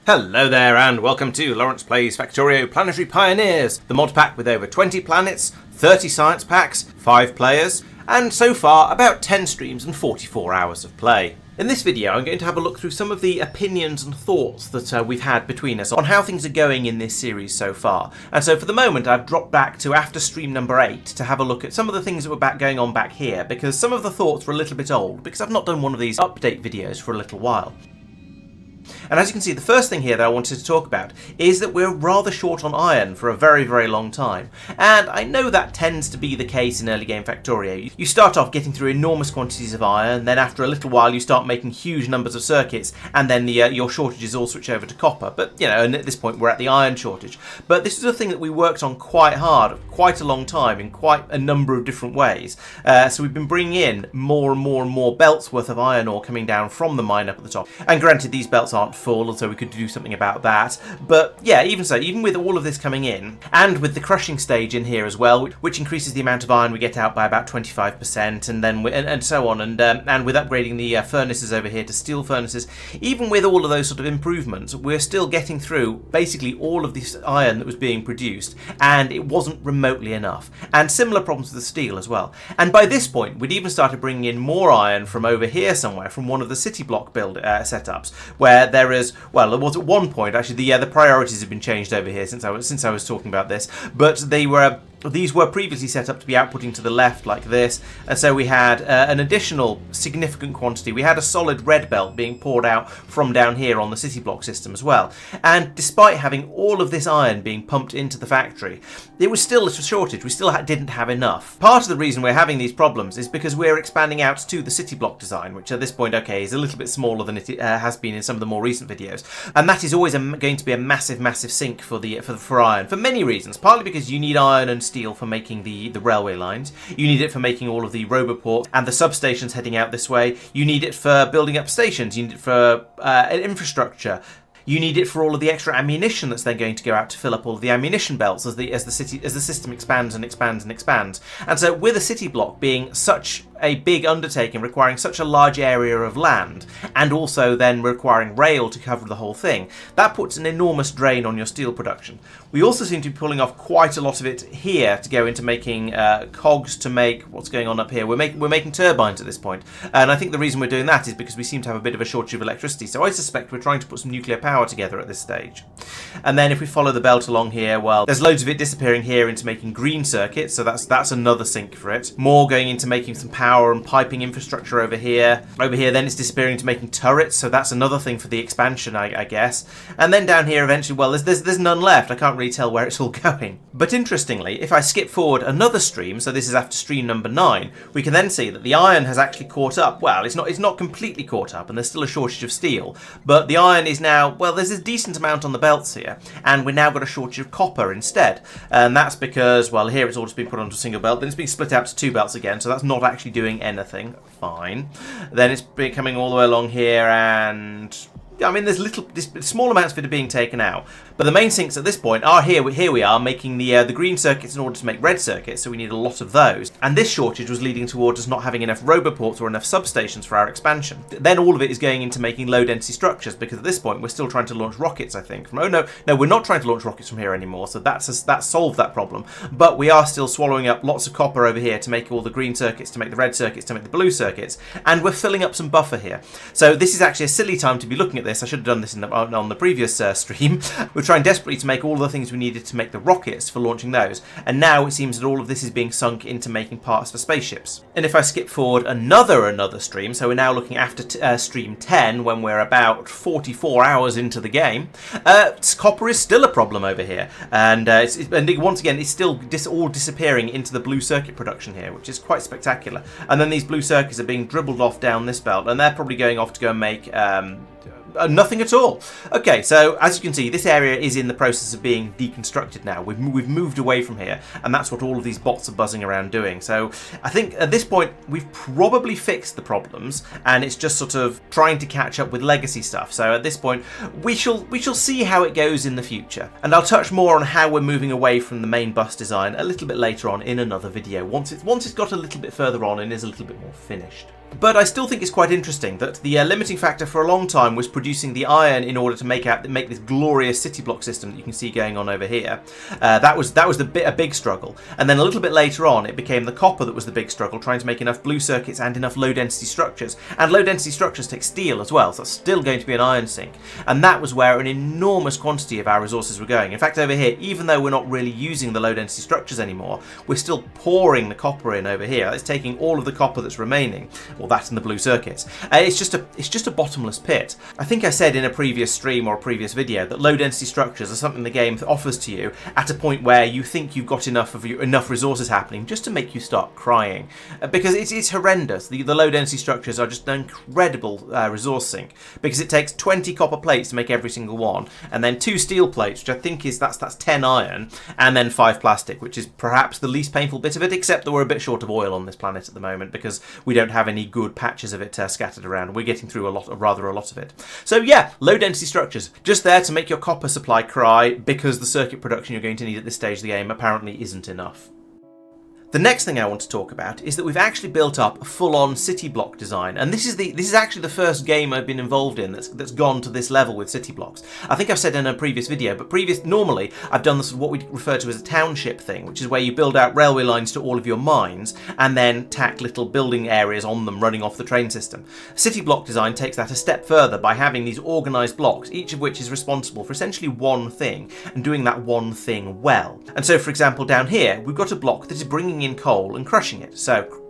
Hello there and welcome to Laurence Plays Factorio Planetary Pioneers, the mod pack with over 20 planets, 30 science packs, 5 players, and so far about 10 streams and 44 hours of play. In this video I'm going to have a look through some of the opinions and thoughts that we've had between us on how things are going in this series so far. And so for the moment I've dropped back to after stream number 8 to have a look at some of the things that were going on back here, because some of the thoughts were a little bit old because I've not done one of these update videos for a little while. And as you can see, the first thing here that I wanted to talk about is that we're rather short on iron for a very, very long time. And I know that tends to be the case in early game Factorio. You start off getting through enormous quantities of iron, then after a little while you start making huge numbers of circuits, and then your shortages all switch over to copper. But, you know, and at this point we're at the iron shortage. But this is a thing that we worked on quite hard, quite a long time, in quite a number of different ways. So we've been bringing in more and more and more belts worth of iron ore coming down from the mine up at the top. And granted, these belts aren't full, so we could do something about that. But yeah, even so, even with all of this coming in, and with the crushing stage in here as well, which increases the amount of iron we get out by about 25%, and then and so on, and with upgrading the furnaces over here to steel furnaces, even with all of those sort of improvements, we're still getting through basically all of this iron that was being produced, and it wasn't remotely enough. And similar problems with the steel as well. And by this point, we'd even started bringing in more iron from over here somewhere, from one of the city block build setups, where there is, well, it was at one point actually the priorities have been changed over here since I was talking about this, but these were previously set up to be outputting to the left like this, and so we had an additional significant quantity. We had a solid red belt being poured out from down here on the city block system as well. And despite having all of this iron being pumped into the factory, it was still a shortage. We still didn't have enough. Part of the reason we're having these problems is because we're expanding out to the city block design, which at this point, okay, is a little bit smaller than it has been in some of the more recent videos. And that is always going to be a massive, massive sink for iron, for many reasons. Partly because you need iron and steel for making the railway lines. You need it for making all of the roboports and the substations heading out this way. You need it for building up stations. You need it for infrastructure. You need it for all of the extra ammunition that's then going to go out to fill up all of the ammunition belts as the system expands and expands and expands. And so with a city block being such a big undertaking, requiring such a large area of land, and also then requiring rail to cover the whole thing, that puts an enormous drain on your steel production. We also seem to be pulling off quite a lot of it here to go into making cogs to make what's going on up here. We're making turbines at this point, and I think the reason we're doing that is because we seem to have a bit of a shortage of electricity, so I suspect we're trying to put some nuclear power together at this stage. And then if we follow the belt along here, well, there's loads of it disappearing here into making green circuits, so that's another sink for it. More going into making some power and piping infrastructure over here. Over here then it's disappearing to making turrets, so that's another thing for the expansion, I guess. And then down here eventually, well, there's none left. I can't really tell where it's all going. But interestingly, if I skip forward another stream, so this is after stream number 9, we can then see that the iron has actually caught up. Well, it's not completely caught up, and there's still a shortage of steel, but the iron is now, well, there's a decent amount on the belts here, and we've now got a shortage of copper instead. And that's because, well, here it's all just been put onto a single belt, then it's been split out to 2 belts again, so that's not actually doing anything. Fine. Then it's been coming all the way along here, and I mean, there's small amounts of it are being taken out, but the main sinks at this point are here. Here we are making the green circuits in order to make red circuits, so we need a lot of those. And this shortage was leading towards us not having enough roboports or enough substations for our expansion. Then all of it is going into making low density structures, because at this point we're still trying to launch rockets, I think. Oh no, we're not trying to launch rockets from here anymore, so that solved that problem. But we are still swallowing up lots of copper over here to make all the green circuits, to make the red circuits, to make the blue circuits, and we're filling up some buffer here. So this is actually a silly time to be looking at this. I should have done this on the previous stream. We're trying desperately to make all the things we needed to make the rockets for launching those, and now it seems that all of this is being sunk into making parts for spaceships. And if I skip forward another stream, so we're now looking after stream 10, when we're about 44 hours into the game, copper is still a problem over here, and once again it's still all disappearing into the blue circuit production here, which is quite spectacular. And then these blue circuits are being dribbled off down this belt, and they're probably going off to go and make nothing at all. Okay, so as you can see, this area is in the process of being deconstructed now. We've moved away from here, and that's what all of these bots are buzzing around doing. So I think at this point we've probably fixed the problems, and it's just sort of trying to catch up with legacy stuff. So at this point we shall see how it goes in the future, and I'll touch more on how we're moving away from the main bus design a little bit later on in another video, once it's got a little bit further on and is a little bit more finished. But I still think it's quite interesting that the limiting factor for a long time was producing the iron in order to make this glorious city block system that you can see going on over here. That was a big struggle. And then a little bit later on, it became the copper that was the big struggle, trying to make enough blue circuits and enough low density structures. And low density structures take steel as well, so that's still going to be an iron sink. And that was where an enormous quantity of our resources were going. In fact, over here, even though we're not really using the low density structures anymore, we're still pouring the copper in over here. It's taking all of the copper that's remaining. Well, that's in the blue circuits. It's just a bottomless pit. I think I said in a previous stream or a previous video that low density structures are something the game offers to you at a point where you think you've got enough resources happening just to make you start crying, because it's horrendous. The low density structures are just an incredible resource sink, because it takes 20 copper plates to make every single one, and then 2 steel plates, which I think is that's 10 iron, and then 5 plastic, which is perhaps the least painful bit of it, except that we're a bit short of oil on this planet at the moment because we don't have any good patches of it scattered around. We're getting through rather a lot of it. So yeah, low density structures, just there to make your copper supply cry, because the circuit production you're going to need at this stage of the game apparently isn't enough. The next thing I want to talk about is that we've actually built up a full-on city block design, and this is actually the first game I've been involved in that's gone to this level with city blocks. I think I've said in a previous video, but normally I've done this what we refer to as a township thing, which is where you build out railway lines to all of your mines and then tack little building areas on them running off the train system. City block design takes that a step further by having these organised blocks, each of which is responsible for essentially one thing and doing that one thing well. And so, for example, down here we've got a block that is bringing in coal and crushing it. So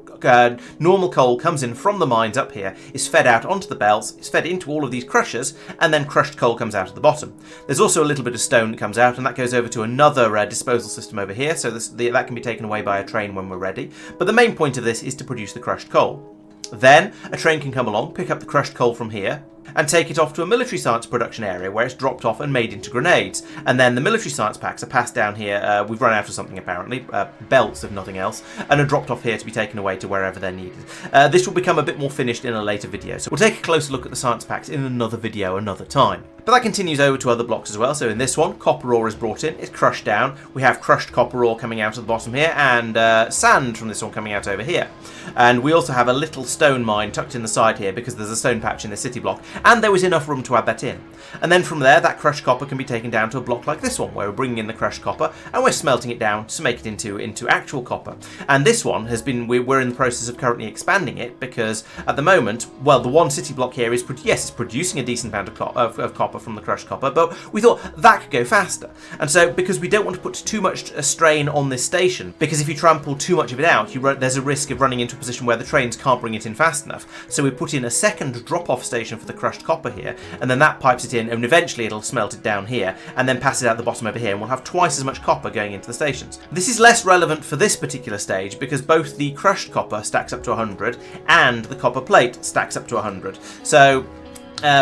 normal coal comes in from the mines up here, is fed out onto the belts, is fed into all of these crushers, and then crushed coal comes out at the bottom. There's also a little bit of stone that comes out, and that goes over to another disposal system over here, so that can be taken away by a train when we're ready. But the main point of this is to produce the crushed coal. Then a train can come along, pick up the crushed coal from here, and take it off to a military science production area where it's dropped off and made into grenades. And then the military science packs are passed down here, we've run out of something apparently, belts if nothing else, and are dropped off here to be taken away to wherever they're needed. This will become a bit more finished in a later video, so we'll take a closer look at the science packs in another video another time. But that continues over to other blocks as well. So in this one, copper ore is brought in, it's crushed down. We have crushed copper ore coming out of the bottom here, and sand from this one coming out over here. And we also have a little stone mine tucked in the side here because there's a stone patch in the city block, and there was enough room to add that in. And then from there, that crushed copper can be taken down to a block like this one, where we're bringing in the crushed copper and we're smelting it down to make it into actual copper. And this one has been, we're in the process of currently expanding it, because at the moment, well, the one city block here is, yes, it's producing a decent amount of copper from the crushed copper, but we thought that could go faster. And so, because we don't want to put too much strain on this station, because if you try and pull too much of it out, there's a risk of running into a position where the trains can't bring it in fast enough. So we put in a second drop-off station for the crushed copper here, and then that pipes it in, and eventually it'll smelt it down here, and then pass it out the bottom over here, and we'll have twice as much copper going into the stations. This is less relevant for this particular stage, because both the crushed copper stacks up to 100, and the copper plate stacks up to 100. So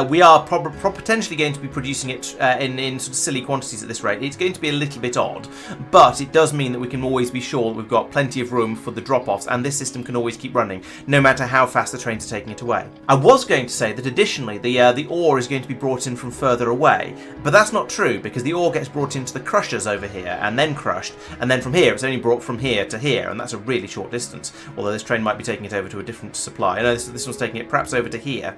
we are potentially going to be producing it in sort of silly quantities at this rate. It's going to be a little bit odd, but it does mean that we can always be sure that we've got plenty of room for the drop-offs, and this system can always keep running, no matter how fast the trains are taking it away. I was going to say that additionally, the ore is going to be brought in from further away, but that's not true, because the ore gets brought into the crushers over here, and then crushed, and then from here, it's only brought from here to here, and that's a really short distance, although this train might be taking it over to a different supply. I know this one's taking it perhaps over to here.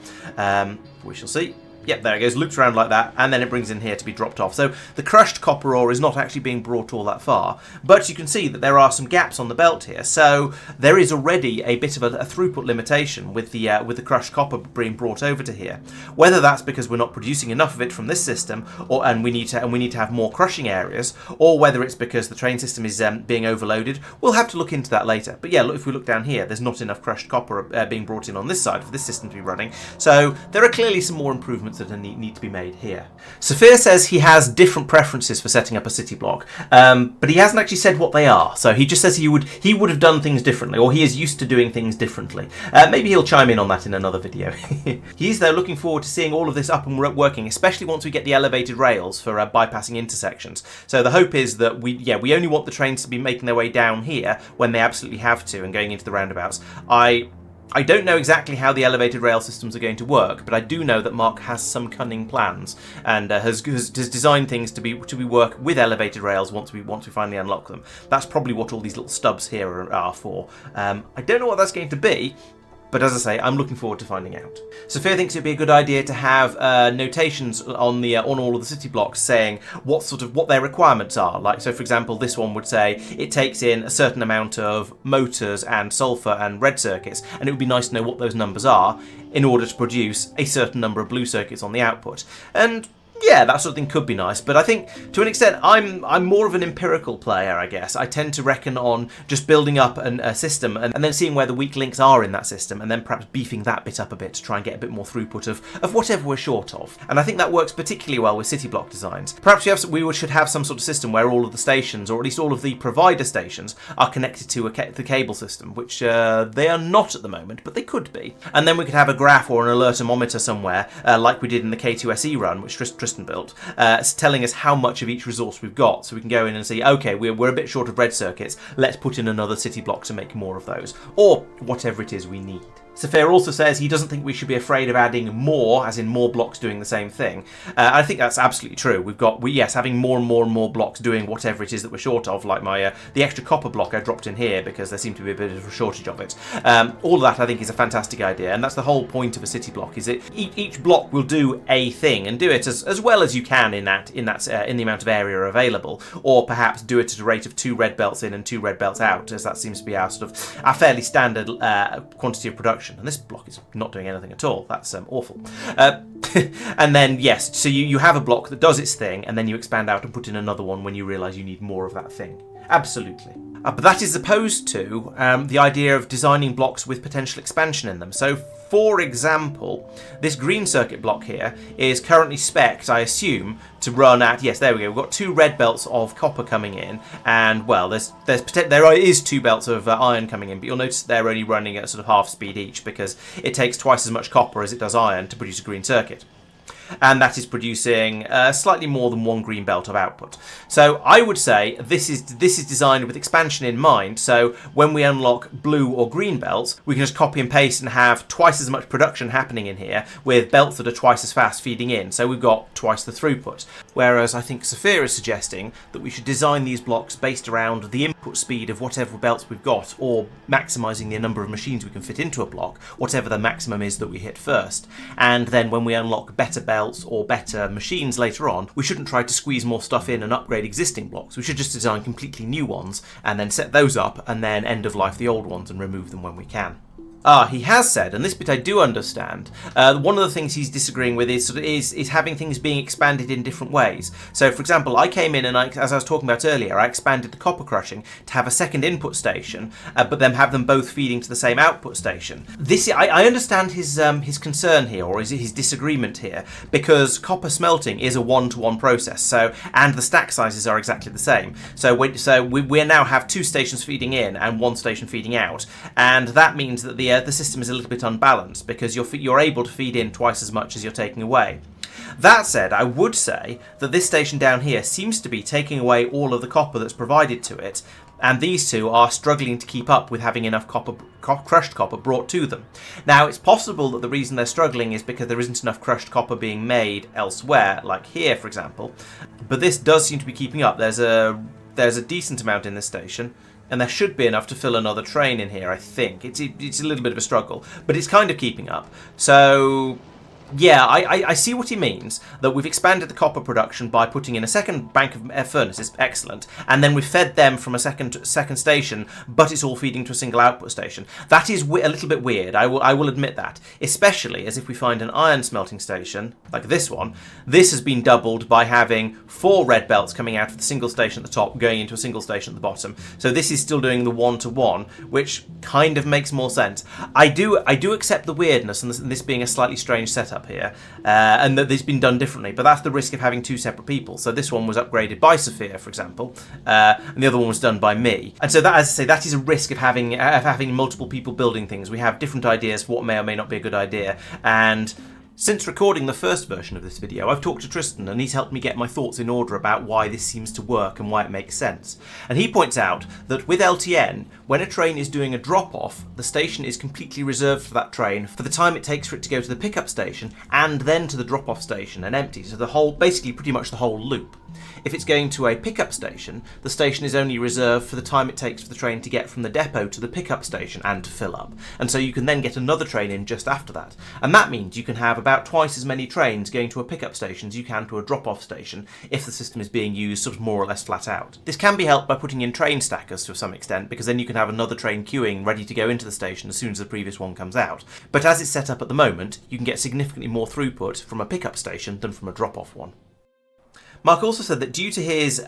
We shall see. Yep, there it goes, loops around like that, and then it brings in here to be dropped off. So the crushed copper ore is not actually being brought all that far, but you can see that there are some gaps on the belt here, so there is already a bit of a throughput limitation with the crushed copper being brought over to here. Whether that's because we're not producing enough of it from this system, and we need to have more crushing areas, or whether it's because the train system is being overloaded, we'll have to look into that later. But yeah, look, if we look down here, there's not enough crushed copper being brought in on this side for this system to be running, so there are clearly some more improvements that need to be made here. Saphir says he has different preferences for setting up a city block, but he hasn't actually said what they are. So he just says he would have done things differently, or he is used to doing things differently. Maybe he'll chime in on that in another video. He's though looking forward to seeing all of this up and working, especially once we get the elevated rails for bypassing intersections. So the hope is that we only want the trains to be making their way down here when they absolutely have to and going into the roundabouts. I don't know exactly how the elevated rail systems are going to work, but I do know that Mark has some cunning plans and has designed things to work with elevated rails once we finally unlock them. That's probably what all these little stubs here are for. I don't know what that's going to be, But as I say, I'm looking forward to finding out. Sophia thinks it'd be a good idea to have notations on all of the city blocks saying what their requirements are. Like, so for example, this one would say it takes in a certain amount of motors and sulfur and red circuits, and it would be nice to know what those numbers are in order to produce a certain number of blue circuits on the output. And yeah, that sort of thing could be nice, but I think to an extent I'm more of an empirical player, I guess. I tend to reckon on just building up a system and then seeing where the weak links are in that system, and then perhaps beefing that bit up a bit to try and get a bit more throughput of whatever we're short of. And I think that works particularly well with city block designs. Perhaps we should have some sort of system where all of the stations, or at least all of the provider stations, are connected to the cable system, which they are not at the moment, but they could be. And then we could have a graph or an alertometer somewhere, like we did in the K2SE run, which Tristan built, telling us how much of each resource we've got, so we can go in and see, okay, we're a bit short of red circuits, let's put in another city block to make more of those, or whatever it is we need. Sophia also says he doesn't think we should be afraid of adding more, as in more blocks doing the same thing. I think that's absolutely true. Yes, having more and more and more blocks doing whatever it is that we're short of, like the extra copper block I dropped in here because there seemed to be a bit of a shortage of it. All of that I think is a fantastic idea, and that's the whole point of a city block. Is that each block will do a thing and do it as well as you can in the amount of area available, or perhaps do it at a rate of 2 red belts in and 2 red belts out, as that seems to be our fairly standard quantity of production. And this block is not doing anything at all. That's awful. And then, yes, so you have a block that does its thing, and then you expand out and put in another one when you realise you need more of that thing. Absolutely. But that is opposed to the idea of designing blocks with potential expansion in them. So, for example, this green circuit block here is currently spec'd, I assume, to run at, yes, there we go, we've got 2 red belts of copper coming in, and, well, there is 2 belts of iron coming in, but you'll notice they're only running at sort of half speed each, because it takes twice as much copper as it does iron to produce a green circuit. And that is producing slightly more than 1 green belt of output. So I would say this is designed with expansion in mind, so when we unlock blue or green belts, we can just copy and paste and have twice as much production happening in here, with belts that are twice as fast feeding in, so we've got twice the throughput. Whereas I think Sophia is suggesting that we should design these blocks based around the input speed of whatever belts we've got, or maximising the number of machines we can fit into a block, whatever the maximum is that we hit first. And then when we unlock better belts or better machines later on, we shouldn't try to squeeze more stuff in and upgrade existing blocks. We should just design completely new ones and then set those up and then end of life the old ones and remove them when we can. He has said, and this bit I do understand, one of the things he's disagreeing with is having things being expanded in different ways. So, for example, I came in and, as I was talking about earlier, I expanded the copper crushing to have a second input station, but then have them both feeding to the same output station. I understand his concern here, or his disagreement here, because copper smelting is a one-to-one process, and the stack sizes are exactly the same. So we now have 2 stations feeding in and 1 station feeding out, and that means that the system is a little bit unbalanced, because you're able to feed in twice as much as you're taking away. That said, I would say that this station down here seems to be taking away all of the copper that's provided to it, and these two are struggling to keep up with having enough crushed copper brought to them. Now, it's possible that the reason they're struggling is because there isn't enough crushed copper being made elsewhere, like here, for example, but this does seem to be keeping up. There's a decent amount in this station, and there should be enough to fill another train in here, I think. It's a little bit of a struggle, but it's kind of keeping up. So, yeah, I see what he means, that we've expanded the copper production by putting in a second bank of furnaces, excellent, and then we've fed them from a second station, but it's all feeding to a single output station. That is a little bit weird, I will admit that, especially as if we find an iron smelting station, like this one, this has been doubled by having 4 red belts coming out of the single station at the top, going into a single station at the bottom. So this is still doing the one-to-one, which kind of makes more sense. I do accept the weirdness and this being a slightly strange setup here, and that this has been done differently, but that's the risk of having 2 separate people. So this one was upgraded by Sophia, for example, and the other one was done by me. And so that, as I say, that is a risk of having multiple people building things. We have different ideas for what may or may not be a good idea, and since recording the first version of this video, I've talked to Tristan and he's helped me get my thoughts in order about why this seems to work and why it makes sense. And he points out that with LTN, when a train is doing a drop-off, the station is completely reserved for that train for the time it takes for it to go to the pickup station and then to the drop-off station and empty, so basically pretty much the whole loop. if it's going to a pickup station, the station is only reserved for the time it takes for the train to get from the depot to the pickup station and to fill up. And so you can then get another train in just after that. And that means you can have about twice as many trains going to a pickup station as you can to a drop-off station if the system is being used sort of more or less flat out. This can be helped by putting in train stackers to some extent, because then you can have another train queuing ready to go into the station as soon as the previous one comes out. But as it's set up at the moment, you can get significantly more throughput from a pickup station than from a drop-off one. Mark also said that due to his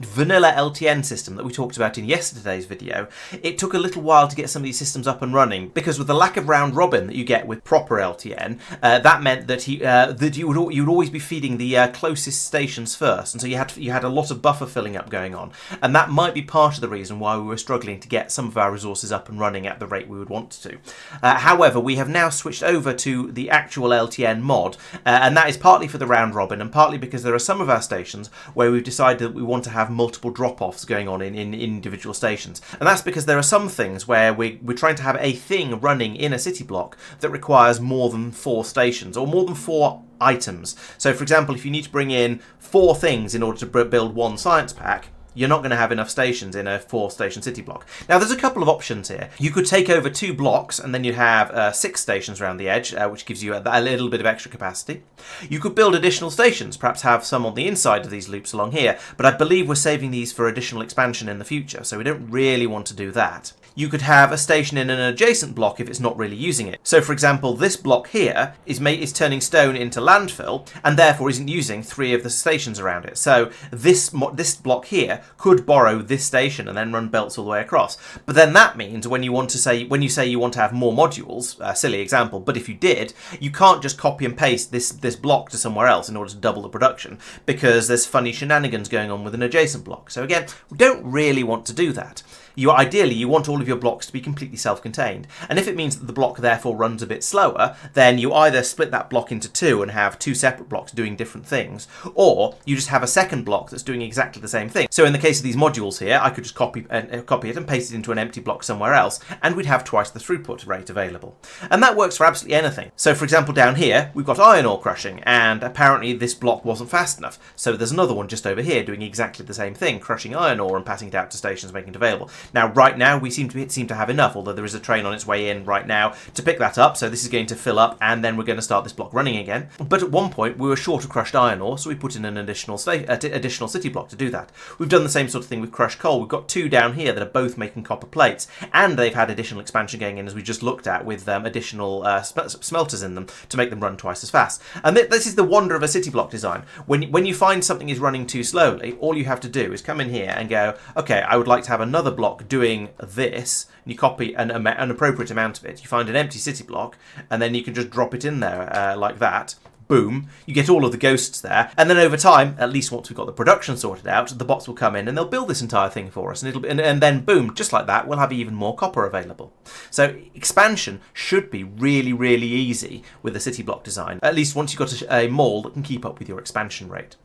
vanilla LTN system that we talked about in yesterday's video, it took a little while to get some of these systems up and running, because with the lack of round robin that you get with proper LTN, that meant that you would always be feeding the closest stations first, and so you had a lot of buffer filling up going on, and that might be part of the reason why we were struggling to get some of our resources up and running at the rate we would want to. However, we have now switched over to the actual LTN mod, and that is partly for the round robin and partly because there are some of our stations where we've decided that we want to have multiple drop-offs going on in individual stations. And that's because there are some things where we're trying to have a thing running in a city block that requires more than 4 stations or more than 4 items. So for example, if you need to bring in 4 things in order to build 1 science pack, you're not going to have enough stations in a 4-station city block. Now, there's a couple of options here. You could take over 2 blocks and then you'd have 6 stations around the edge, which gives you a little bit of extra capacity. You could build additional stations, perhaps have some on the inside of these loops along here, but I believe we're saving these for additional expansion in the future, so we don't really want to do that. You could have a station in an adjacent block if it's not really using it. So for example, this block here is turning stone into landfill and therefore isn't using 3 of the stations around it. So this block here could borrow this station and then run belts all the way across. But then that means when you say you want to have more modules, silly example, but if you did, you can't just copy and paste this block to somewhere else in order to double the production, because there's funny shenanigans going on with an adjacent block. So again, we don't really want to do that. Ideally, you want all of your blocks to be completely self-contained. And if it means that the block therefore runs a bit slower, then you either split that block into 2 and have 2 separate blocks doing different things, or you just have a second block that's doing exactly the same thing. So in the case of these modules here, I could just copy it and paste it into an empty block somewhere else, and we'd have twice the throughput rate available. And that works for absolutely anything. So for example, down here, we've got iron ore crushing, and apparently this block wasn't fast enough. So there's another one just over here doing exactly the same thing, crushing iron ore and passing it out to stations, making it available. Now, right now, we seem to have enough, although there is a train on its way in right now to pick that up, so this is going to fill up, and then we're going to start this block running again. But at one point, we were short of crushed iron ore, so we put in an additional city block to do that. We've done the same sort of thing with crushed coal. We've got 2 down here that are both making copper plates, and they've had additional expansion going in, as we just looked at, with additional smelters in them to make them run twice as fast. And this is the wonder of a city block design. When you find something is running too slowly, all you have to do is come in here and go, okay, I would like to have another block doing this, and you copy an appropriate amount of it. You find an empty city block, and then you can just drop it in there like that. Boom, you get all of the ghosts there, and then over time, at least once we've got the production sorted out, the bots will come in and they'll build this entire thing for us, and then boom, just like that, we'll have even more copper available. So expansion should be really, really easy with a city block design, at least once you've got a mall that can keep up with your expansion rate.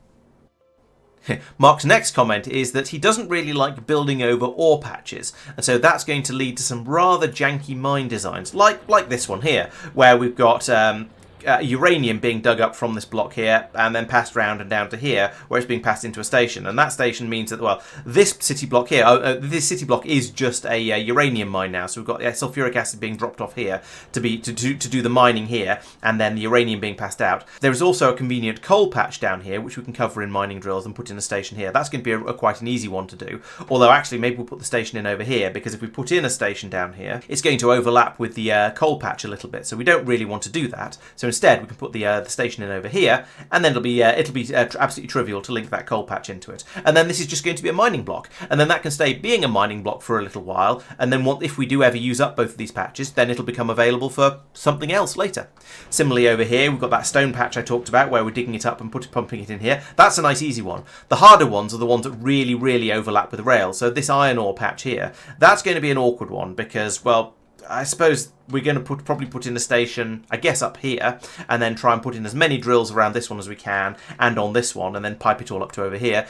Mark's next comment is that he doesn't really like building over ore patches, and so that's going to lead to some rather janky mine designs, like this one here, where we've got uranium being dug up from this block here and then passed round and down to here, where it's being passed into a station. And that station means that, well, this city block here, this city block is just a uranium mine now. So we've got sulfuric acid being dropped off here to do the mining here, and then the uranium being passed out. There is also a convenient coal patch down here, which we can cover in mining drills and put in a station here. That's going to be quite an easy one to do. Although actually, maybe we'll put the station in over here, because if we put in a station down here, it's going to overlap with the coal patch a little bit. So we don't really want to do that. So instead, we can put the station in over here, and then it'll be absolutely trivial to link that coal patch into it. And then this is just going to be a mining block, and then that can stay being a mining block for a little while. And then if we do ever use up both of these patches, then it'll become available for something else later. Similarly, over here we've got that stone patch I talked about, where we're digging it up and pumping it in here. That's a nice easy one. The harder ones are the ones that really, really overlap with the rail. So this iron ore patch here, that's going to be an awkward one, because, well, I suppose we're going to probably put in a station, I guess, up here, and then try and put in as many drills around this one as we can, and on this one, and then pipe it all up to over here.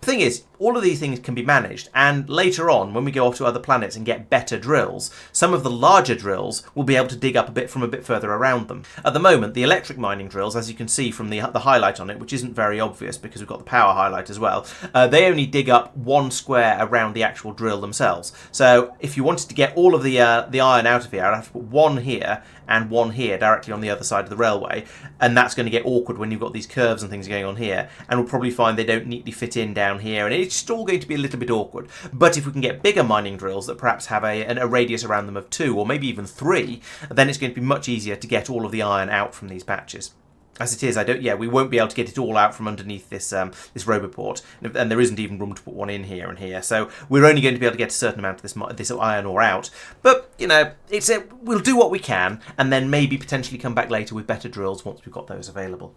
Thing is, all of these things can be managed, and later on, when we go off to other planets and get better drills, some of the larger drills will be able to dig up a bit from a bit further around them. At the moment, the electric mining drills, as you can see from the highlight on it, which isn't very obvious because we've got the power highlight as well, they only dig up 1 square around the actual drill themselves. So if you wanted to get all of the iron out of here, I'd have to put 1 here and 1 here directly on the other side of the railway, and that's going to get awkward when you've got these curves and things going on here, and we'll probably find they don't neatly fit in down here, and it's still going to be a little bit awkward. But if we can get bigger mining drills that perhaps have a radius around them of 2 or maybe even 3, then it's going to be much easier to get all of the iron out from these patches. As it is, we won't be able to get it all out from underneath this this roboport, and there isn't even room to put one in here and here. So we're only going to be able to get a certain amount of this iron ore out. But we'll do what we can, and then maybe potentially come back later with better drills once we've got those available.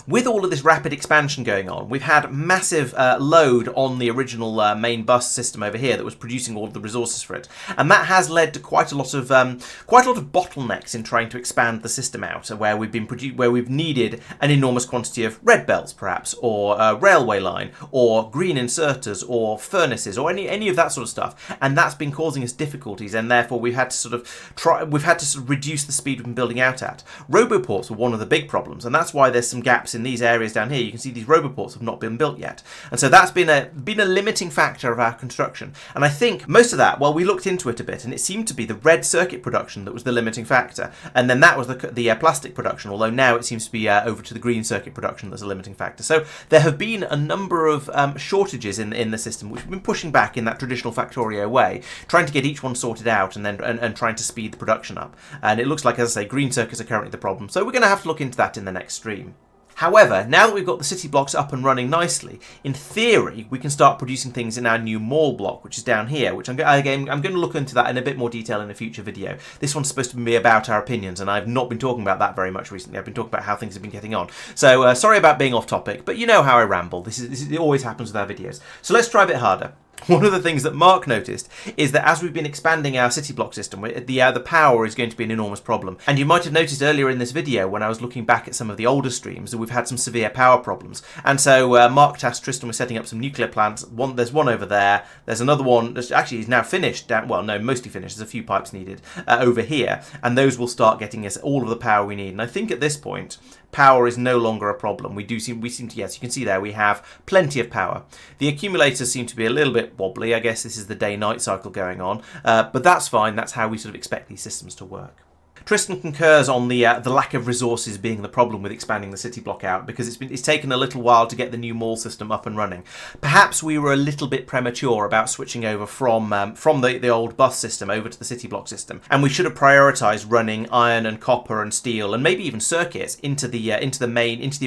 With all of this rapid expansion going on, we've had massive load on the original main bus system over here that was producing all of the resources for it, and that has led to quite a lot of bottlenecks in trying to expand the system out, where we've needed an enormous quantity of red belts, perhaps, or a railway line, or green inserters, or furnaces, or any of that sort of stuff, and that's been causing us difficulties, and therefore we've had to sort of reduce the speed we've been building out at. Roboports were one of the big problems, and that's why there's some gaps in these areas down here. You can see these roboports have not been built yet, and so that's been a limiting factor of our construction. And I think most of that, well, we looked into it a bit, and it seemed to be the red circuit production that was the limiting factor, and then that was the plastic production, although now it seems to be over to the green circuit production that's a limiting factor. So there have been a number of shortages in the system, which we've been pushing back in that traditional Factorio way, trying to get each one sorted out and then and trying to speed the production up. And it looks like, as I say, green circuits are currently the problem, so we're going to have to look into that in the next stream. However, now that we've got the city blocks up and running nicely, in theory, we can start producing things in our new mall block, which is down here, which I'm going to look into that in a bit more detail in a future video. This one's supposed to be about our opinions, and I've not been talking about that very much recently. I've been talking about how things have been getting on. So, sorry about being off topic, but you know how I ramble. It always happens with our videos. So let's try a bit harder. One of the things that Mark noticed is that as we've been expanding our city block system, the power is going to be an enormous problem. And you might have noticed earlier in this video, when I was looking back at some of the older streams, that we've had some severe power problems. And so Mark tasked Tristan with setting up some nuclear plants. There's one over there. There's another one that actually is now finished. Mostly finished. There's a few pipes needed over here. And those will start getting us all of the power we need. And I think at this point, power is no longer a problem. We seem to, yes, you can see there we have plenty of power. The accumulators seem to be a little bit wobbly. I guess this is the day-night cycle going on, but that's fine. That's how we sort of expect these systems to work. Tristan concurs on the lack of resources being the problem with expanding the city block out, because it's taken a little while to get the new mall system up and running. Perhaps we were a little bit premature about switching over from the old bus system over to the city block system, and we should have prioritised running iron and copper and steel and maybe even circuits into the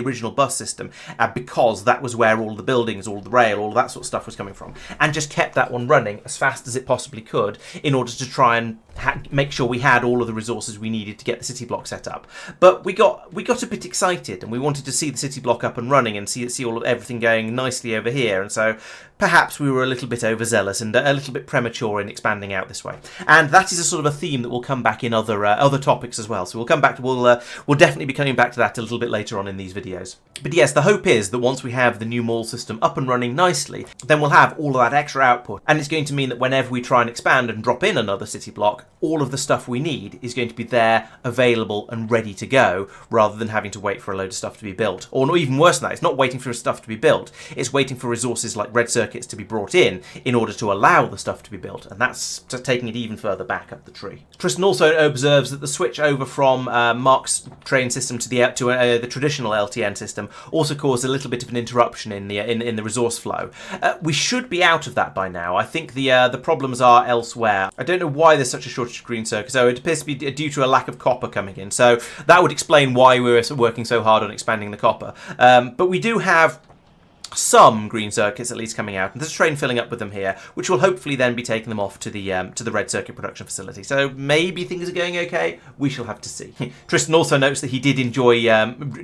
original bus system, because that was where all the buildings, all the rail, all that sort of stuff was coming from, and just kept that one running as fast as it possibly could in order to try and make sure we had all of the resources we needed to get the city block set up. But we got a bit excited, and we wanted to see the city block up and running and see everything going nicely over here, and so perhaps we were a little bit overzealous and a little bit premature in expanding out this way. And that is a sort of a theme that will come back in other topics as well. So we'll definitely be coming back to that a little bit later on in these videos. But yes, the hope is that once we have the new mall system up and running nicely, then we'll have all of that extra output, and it's going to mean that whenever we try and expand and drop in another city block, all of the stuff we need is going to be there, available and ready to go, rather than having to wait for a load of stuff to be built. Or not, even worse than that, it's not waiting for stuff to be built, it's waiting for resources like red circuits to be brought in order to allow the stuff to be built, and that's taking it even further back up the tree. Tristan also observes that the switch over from Mark's train system to the traditional LTN system also caused a little bit of an interruption in the resource flow. We should be out of that by now. I think the problems are elsewhere. I don't know why there's such a shortage of green circuits. So it appears to be due to a lack of copper coming in. So that would explain why we were working so hard on expanding the copper. But we do have some green circuits at least coming out, and there's a train filling up with them here, which will hopefully then be taking them off to the red circuit production facility. So maybe things are going okay. We shall have to see. Tristan also notes that he did enjoy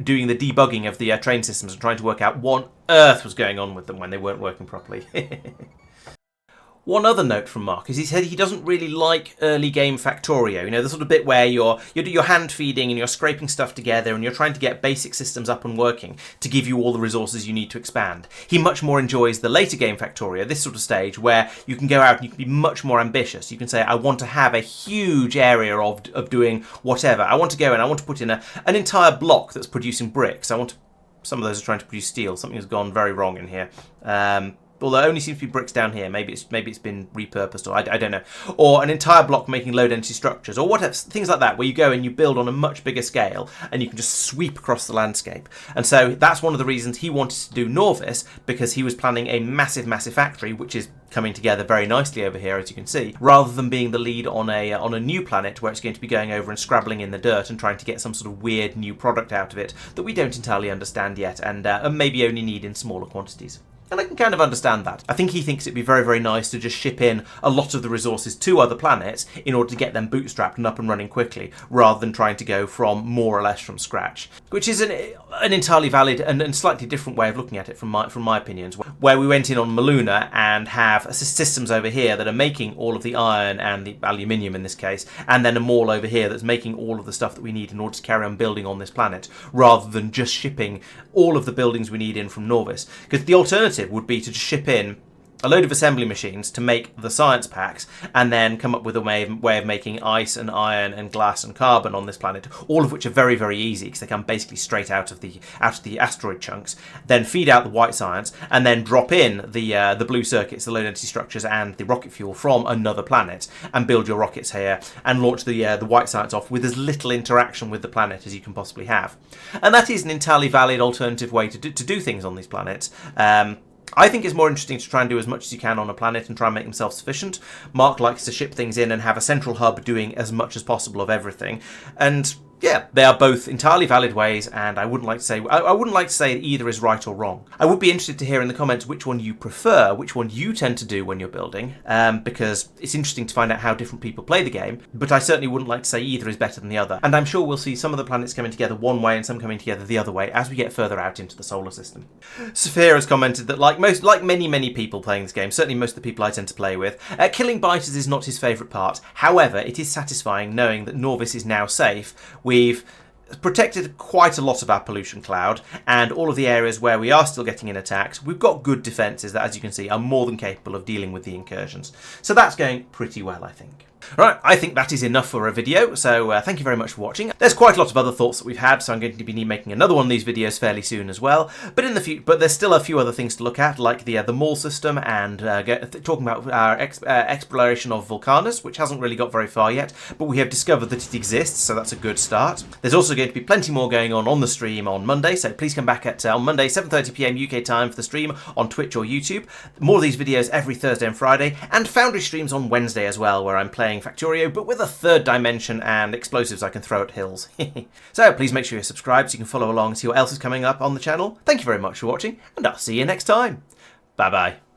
doing the debugging of the train systems and trying to work out what on earth was going on with them when they weren't working properly. One other note from Mark is he said he doesn't really like early game Factorio. You know, the sort of bit where you're hand feeding and you're scraping stuff together and you're trying to get basic systems up and working to give you all the resources you need to expand. He much more enjoys the later game Factorio, this sort of stage where you can go out and you can be much more ambitious. You can say, I want to have a huge area of doing whatever. I want to go and I want to put in an entire block that's producing bricks. Some of those are trying to produce steel. Something has gone very wrong in here. Although it only seems to be bricks down here. Maybe it's been repurposed, or I don't know. Or an entire block making low density structures, or whatever, things like that, where you go and you build on a much bigger scale and you can just sweep across the landscape. And so that's one of the reasons he wanted to do Norvis, because he was planning a massive, massive factory, which is coming together very nicely over here, as you can see, rather than being the lead on a new planet where it's going to be going over and scrabbling in the dirt and trying to get some sort of weird new product out of it that we don't entirely understand yet, and maybe only need in smaller quantities. And I can kind of understand that. I think he thinks it'd be very, very nice to just ship in a lot of the resources to other planets in order to get them bootstrapped and up and running quickly, rather than trying to go from more or less from scratch. Which is an entirely valid and slightly different way of looking at it from my opinions, where we went in on Maluna and have systems over here that are making all of the iron and the aluminium in this case, and then a mall over here that's making all of the stuff that we need in order to carry on building on this planet, rather than just shipping all of the buildings we need in from Norvis. Because the alternative would be to just ship in a load of assembly machines to make the science packs, and then come up with a way of making ice and iron and glass and carbon on this planet, all of which are very, very easy because they come basically straight out of the asteroid chunks. Then feed out the white science, and then drop in the blue circuits, the low density structures, and the rocket fuel from another planet, and build your rockets here and launch the white science off with as little interaction with the planet as you can possibly have. And that is an entirely valid alternative way to do things on these planets. I think it's more interesting to try and do as much as you can on a planet and try and make them self-sufficient. Mark likes to ship things in and have a central hub doing as much as possible of everything. And yeah, they are both entirely valid ways, and I wouldn't like to say that either is right or wrong. I would be interested to hear in the comments which one you prefer, which one you tend to do when you're building, because it's interesting to find out how different people play the game, but I certainly wouldn't like to say either is better than the other. And I'm sure we'll see some of the planets coming together one way and some coming together the other way as we get further out into the solar system. Sophia has commented that like many people playing this game, certainly most of the people I tend to play with, killing biters is not his favourite part. However, it is satisfying knowing that Norvis is now safe. We've protected quite a lot of our pollution cloud, and all of the areas where we are still getting in attacks, we've got good defences that, as you can see, are more than capable of dealing with the incursions. So that's going pretty well, I think. Right, I think that is enough for a video, so thank you very much for watching. There's quite a lot of other thoughts that we've had, so I'm going to be making another one of these videos fairly soon as well. But but there's still a few other things to look at, like the mall system, and talking about our exploration of Vulcanus, which hasn't really got very far yet, but we have discovered that it exists, so that's a good start. There's also going to be plenty more going on the stream on Monday, so please come back on Monday, 7:30 PM UK time for the stream on Twitch or YouTube. More of these videos every Thursday and Friday, and Foundry streams on Wednesday as well, where I'm playing Factorio, but with a third dimension and explosives I can throw at hills. So please make sure you're subscribed so you can follow along and see what else is coming up on the channel. Thank you very much for watching, and I'll see you next time. Bye bye.